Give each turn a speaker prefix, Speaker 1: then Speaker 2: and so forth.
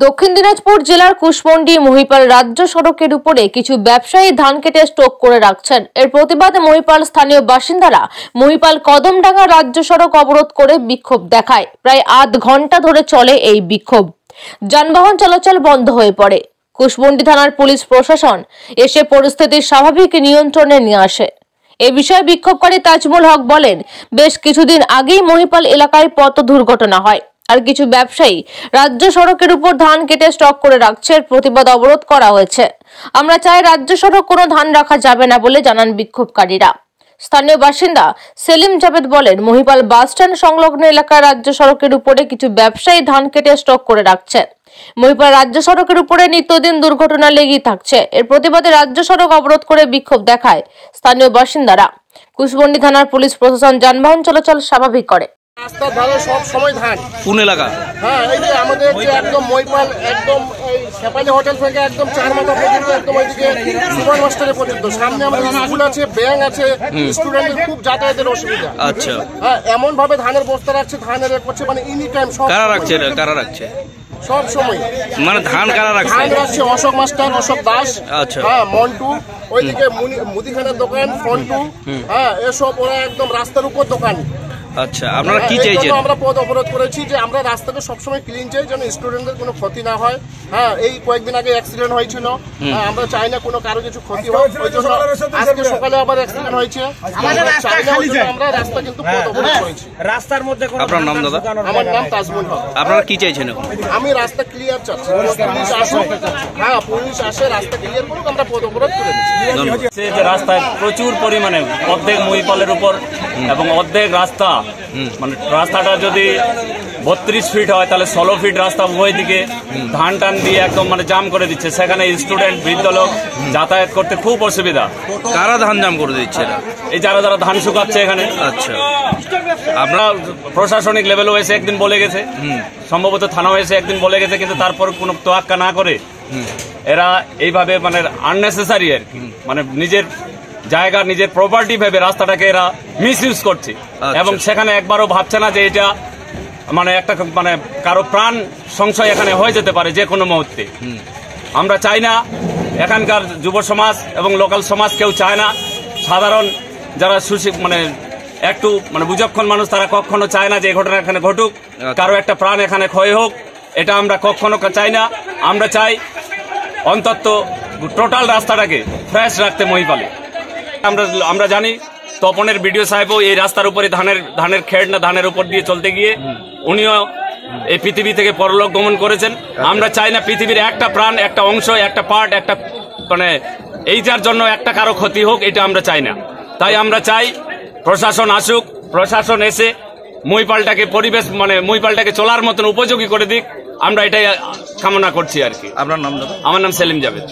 Speaker 1: দক্ষিণ দিনাজপুর জেলার কুশমন্ডি মহিপাল রাজ্য সড়কের উপরে কিছু ব্যবসায়ী ধান কেটে স্টক করে রাখছেন। এর প্রতিবাদে মহিপাল স্থানীয় বাসিন্দারা মহিপাল কদমডাঙ্গা রাজ্য সড়ক অবরোধ করে বিক্ষোভ দেখায়। প্রায় আধ ঘন্টা ধরে চলে এই বিক্ষোভ। যানবাহন চলাচল বন্ধ হয়ে পড়ে। কুশমন্ডি থানার পুলিশ প্রশাসন এসে পরিস্থিতি স্বাভাবিক নিয়ন্ত্রণে নিয়ে আসে। এ বিষয়ে বিক্ষোভকারী তাজমুল হক বলেন, বেশ কিছুদিন আগেই মহিপাল এলাকায় পথ দুর্ঘটনা হয় আর কিছু ব্যবসায়ী রাজ্য সড়কের উপর ধান কেটে স্টক করে রাখছে। প্রতিবাদ অবরোধ করা হয়েছে। আমরা চাই রাজ্য সড়ক কোনো ধান রাখা যাবে না বলে জানান বিক্ষোভকারীরা। স্থানীয় বাসিন্দা সেলিম জাবেদ বলেন, মহিপাল বাসস্ট্যান্ড সংলগ্ন এলাকার রাজ্য সড়কের উপরে কিছু ব্যবসায়ী ধান কেটে স্টক করে রাখছে। মহিপাল রাজ্য সড়কের উপরে নিত্যদিন দুর্ঘটনা লেগেই থাকছে। এর প্রতিবাদে রাজ্য সড়ক অবরোধ করে বিক্ষোভ দেখায় স্থানীয় বাসিন্দারা। কুশমন্ডি থানার পুলিশ প্রশাসন যানবাহন চলাচল স্বাভাবিক করে।
Speaker 2: রাস্তার ধারে সব সময় ধান।
Speaker 3: কোন এলাকা?
Speaker 2: হ্যাঁ, এই যে আমাদের যে একদম মহিপাল একদম এই সেপালি হোটেল থেকে একদম 4 মাথা পর্যন্ত একদম ওইদিকে সুপার মাস্টারে পর্যন্ত সামনে আমাদের স্কুল আছে, ব্যাংক আছে, স্টুডেন্টদের খুব যাতায়াতের অসুবিধা।
Speaker 3: আচ্ছা,
Speaker 2: হ্যাঁ, এমন ভাবে ধানের বস্তা রাখছে, ধানের করছে, মানে এনি টাইম সব
Speaker 3: কারা রাখছে
Speaker 2: সব সময়
Speaker 3: মানে ধান কারা রাখছে?
Speaker 2: ধান রাখছে অশোক মাস্টার, অশোক দাস,
Speaker 3: আচ্ছা,
Speaker 2: হ্যাঁ মন্টু, ওইদিকে মুদিখানার দোকান ফন্টু, হ্যাঁ এসব ওরা একদম রাস্তার উপর দোকান।
Speaker 3: আচ্ছা, আপনারা কি চাইছেন?
Speaker 2: আমরা পথ অবরোধ করেছি যে আমরা রাস্তাটা সবসময় ক্লিন চাই, যেন স্টুডেন্টদের কোনো ক্ষতি না হয়। হ্যাঁ, এই কয়েকদিন আগে অ্যাক্সিডেন্ট হয়েছিল, আমরা চাই না কোনো কারো কিছু ক্ষতি হয়। ওই জন্য আজকে সকালে আবার অ্যাক্সিডেন্ট হয়েছে। আমরা রাস্তা কিন্তু পথ অবরোধ করেছি।
Speaker 4: রাস্তার মধ্যে
Speaker 3: আপনার নাম দাদা?
Speaker 2: আমার নাম তাজমুল হক।
Speaker 3: আপনারা কি চাইছেন?
Speaker 2: আমি রাস্তা ক্লিয়ার চাচ্ছি, পুলিশ আসুক। হ্যাঁ, পুলিশ আসে, রাস্তা ক্লিয়ার করুক, আমরা পথ অবরোধ করে দিচ্ছি।
Speaker 4: যে রাস্তায় প্রচুর পরিমাণে অর্ধেক মহিপালের উপর এবং অর্ধেক রাস্তা, মানে রাস্তাটা যদি 32 ফিট হয় তাহলে 16 ফিট রাস্তা উভয় দিকে ধান টান দিয়ে একদম মানে জাম করে দিচ্ছে। সেখানে স্টুডেন্ট, বৃদ্ধ লোক যাতায়াত করতে খুব অসুবিধা।
Speaker 3: কারা ধান জাম করে দিচ্ছে?
Speaker 4: এই যারা ধান শুকাচ্ছে এখানে।
Speaker 3: আচ্ছা,
Speaker 4: আমরা প্রশাসনিক লেভেলও এসে একদিন বলে গেছে, সম্ভবত থানাও এসে একদিন বলে গেছে, কিন্তু তারপর কোনো তোয়াক্কা না করে এরা এইভাবে মানে আননেসেসারি আর কি, মানে নিজের জায়গা, নিজের প্রপার্টি ভেবে রাস্তাটাকে এরা মিস ইউজ করছে। এবং সেখানে একবারও ভাবছে না যে এটা মানে একটা মানে কারো প্রাণ সংশয় এখানে হয়ে যেতে পারে যে কোনো মুহূর্তে। আমরা চাই না, এখানকার যুব সমাজ এবং লোকাল সমাজ কেউ চায় না, সাধারণ যারা মানে একটু মানে বুঝক্ষণ মানুষ, তারা কখনো চায় না যে এই ঘটনা এখানে ঘটুক, কারো একটা প্রাণ এখানে ক্ষয় হোক। এটা আমরা কখনো চাই না। আমরা চাই অন্তত টোটাল রাস্তাটাকে ফ্রেশ রাখতে মহিপালে। আমরা জানি তপনের বিডিও সাহেবও এই রাস্তার উপরে ধানের খেড় না ধানের উপর দিয়ে চলতে গিয়ে উনিও এই পৃথিবী থেকে পরলোক গমন করেছেন। আমরা চাই না পৃথিবীর একটা প্রাণ, একটা অংশ, একটা পার্ট, একটা মানে এইটার জন্য একটা কারো ক্ষতি হোক, এটা আমরা চাই না। তাই আমরা চাই প্রশাসন আসুক, প্রশাসন এসে মহিপালটাকে পরিবেশ মানে মহিপালটাকে চলার মতন উপযোগী করে দিক। আমরা এটাই কামনা করছি আর কি।
Speaker 3: আপনার নাম দাদা?
Speaker 4: আমার নাম সেলিম জাবেদ।